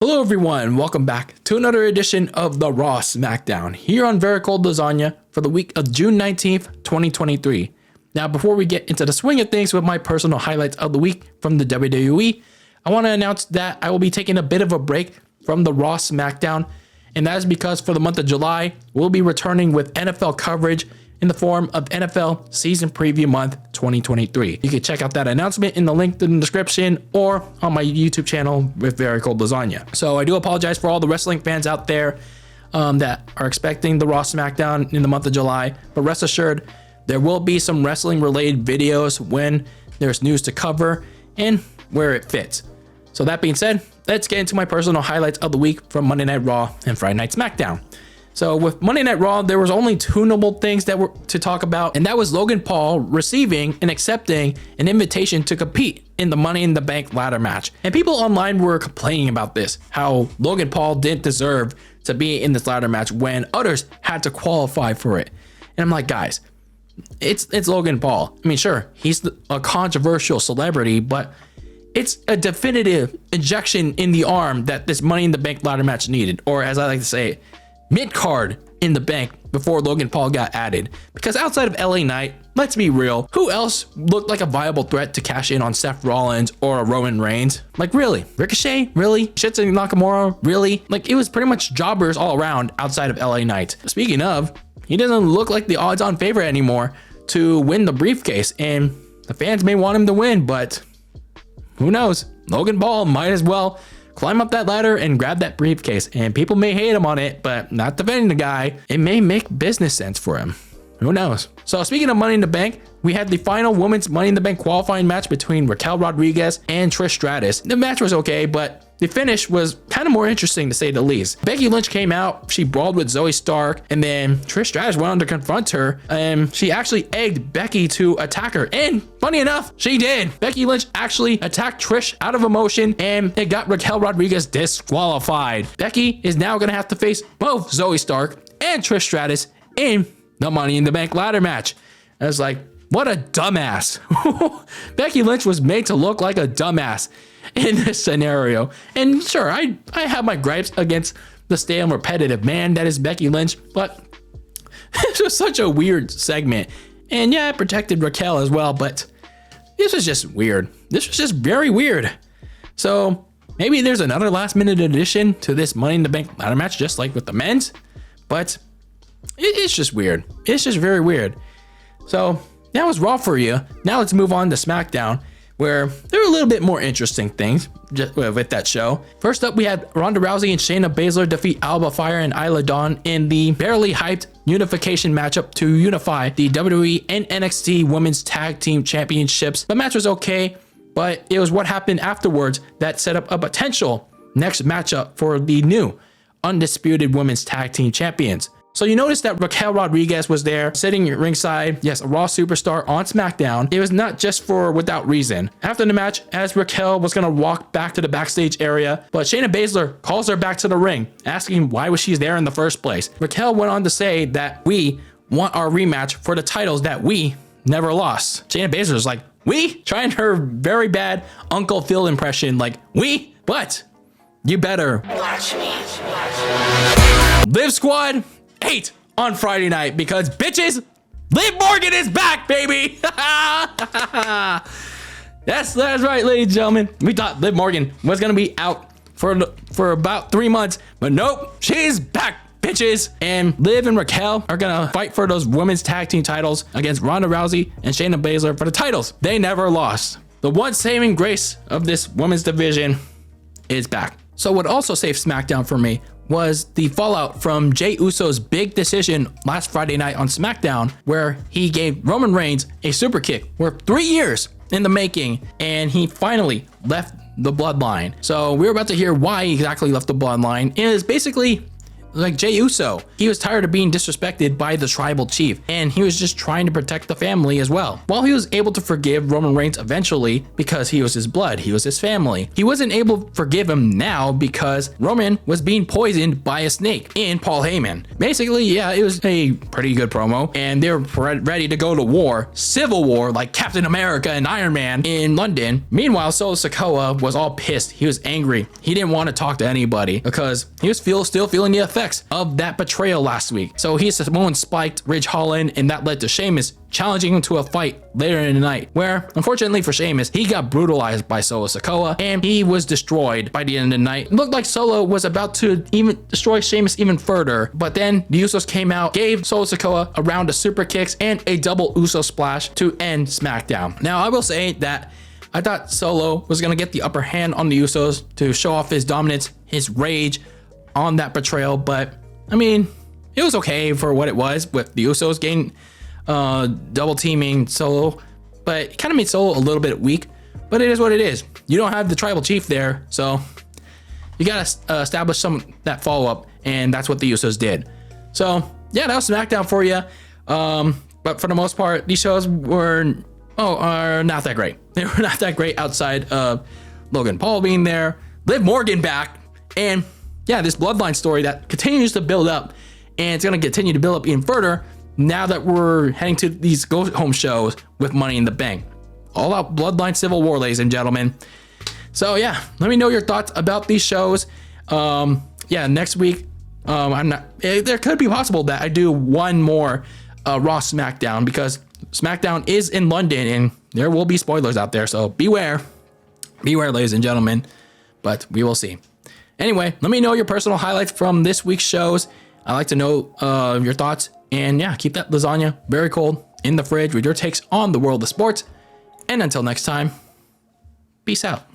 Hello everyone, welcome back to another edition of the RAW Smackdown here on Very Cold Lasagna for the week of June 19th, 2023. Now before we get into the swing of things with my personal highlights of the week from the WWE, I want to announce that I will be taking a bit of a break from the RAW Smackdown, and that is because for the month of July, we'll be returning with NFL coverage in the form of NFL Season Preview Month 2023. You can check out that announcement in the link in the description or on my YouTube channel with Very Cold Lasagna. So I do apologize for all the wrestling fans out there that are expecting the Raw Smackdown in the month of July, but rest assured, there will be some wrestling related videos when there's news to cover and where it fits. So that being said, let's get into my personal highlights of the week from Monday Night Raw and Friday Night Smackdown. So with Monday Night Raw, there was only two notable things that were to talk about, and that was Logan Paul receiving and accepting an invitation to compete in the Money in the Bank ladder match. And people online were complaining about this, how Logan Paul didn't deserve to be in this ladder match when others had to qualify for it. And I'm like, guys, it's Logan Paul. I mean, sure, he's a controversial celebrity, but it's a definitive injection in the arm that this Money in the Bank ladder match needed, or as I like to say, mid-card in the bank before Logan Paul got added. Because outside of LA Knight, let's be real, who else looked like a viable threat to cash in on Seth Rollins or a Roman Reigns? Like, really? Ricochet? Really? Shinsuke Nakamura? Really? Like, it was pretty much jobbers all around outside of LA Knight. Speaking of, he doesn't look like the odds-on favorite anymore to win the briefcase, and the fans may want him to win, but who knows? Logan Paul might as well climb up that ladder and grab that briefcase, and people may hate him on it, but not defending the guy. It may make business sense for him. Who knows? So speaking of Money in the Bank, we had the final women's Money in the Bank qualifying match between Raquel Rodriguez and Trish Stratus. The match was okay, but the finish was kind of more interesting to say the least. Becky Lynch came out, she brawled with Zoe Stark, and then Trish Stratus went on to confront her, and she actually egged Becky to attack her. And funny enough, she did. Becky Lynch actually attacked Trish out of emotion, and it got Raquel Rodriguez disqualified. Becky is now gonna have to face both Zoe Stark and Trish Stratus in the Money in the Bank ladder match. I was like, what a dumbass. Becky Lynch was made to look like a dumbass in this scenario. And sure, I have my gripes against the stale and repetitive man that is Becky Lynch, but this was such a weird segment. And yeah, it protected Raquel as well, but this was just weird. This was just very weird. So maybe there's another last minute addition to this Money in the Bank ladder match, just like with the men's, but it's just weird. It's just very weird. So that was Raw for you. Now let's move on to SmackDown, where there were a little bit more interesting things with that show. First up, we had Ronda Rousey and Shayna Baszler defeat Alba, Fyre, and Isla Dawn in the barely hyped unification matchup to unify the WWE and NXT Women's Tag Team Championships. The match was okay, but it was what happened afterwards that set up a potential next matchup for the new Undisputed Women's Tag Team Champions. So you notice that Raquel Rodriguez was there sitting ringside, yes, a Raw superstar on SmackDown. It was not just for without reason. After the match, as Raquel was gonna walk back to the backstage area, but Shayna Baszler calls her back to the ring, asking why was she there in the first place. Raquel went on to say that we want our rematch for the titles that we never lost. Shayna Baszler's like, we? Trying her very bad Uncle Phil impression, like, we? But you better watch me. Liv Squad 8 on Friday night, because bitches, Liv Morgan is back, baby. That's right, ladies and gentlemen. We thought Liv Morgan was gonna be out for about 3 months, but nope, she's back, bitches. And Liv and Raquel are gonna fight for those women's tag team titles against Ronda Rousey and Shayna Baszler for the titles they never lost. The one saving grace of this women's division is back. So what also saved SmackDown for me was the fallout from Jey Uso's big decision last Friday night on SmackDown, where he gave Roman Reigns a super kick. We're 3 years in the making, and he finally left the Bloodline. So we're about to hear why he exactly left the Bloodline. It is basically like Jey Uso. He was tired of being disrespected by the tribal chief, and he was just trying to protect the family as well. While he was able to forgive Roman Reigns eventually because he was his blood, he was his family, he wasn't able to forgive him now because Roman was being poisoned by a snake in Paul Heyman. Basically, yeah, it was a pretty good promo, and they were ready to go to war, civil war, like Captain America and Iron Man in London. Meanwhile, Solo Sikoa was all pissed. He was angry. He didn't want to talk to anybody because he was still feeling the effects of that betrayal last week. So he Samoan spiked Ridge Holland, and that led to Sheamus challenging him to a fight later in the night, where unfortunately for Sheamus, he got brutalized by Solo Sikoa and he was destroyed by the end of the night. It looked like Solo was about to even destroy Sheamus even further, but then the Usos came out, gave Solo Sikoa a round of super kicks and a double Uso splash to end SmackDown. Now, I will say that I thought Solo was going to get the upper hand on the Usos to show off his dominance, his rage on that betrayal, but I mean, it was okay for what it was with the Usos getting double teaming Solo, but it kind of made Solo a little bit weak, but it is what it is. You don't have the tribal chief there, so you gotta establish that follow-up, and that's what the Usos did. So yeah, that was SmackDown for you. But for the most part, these shows are not that great. They were not that great outside of Logan Paul being there, Liv Morgan back, and yeah, this Bloodline story that continues to build up, and it's going to continue to build up even further now that we're heading to these go-home shows with Money in the Bank. All out Bloodline Civil War, ladies and gentlemen. So yeah, let me know your thoughts about these shows. Yeah, next week, there could be possible that I do one more Raw Smackdown, because SmackDown is in London and there will be spoilers out there. So beware, ladies and gentlemen, but we will see. Anyway, let me know your personal highlights from this week's shows. I'd like to know your thoughts. And yeah, keep that lasagna very cold in the fridge with your takes on the world of sports. And until next time, peace out.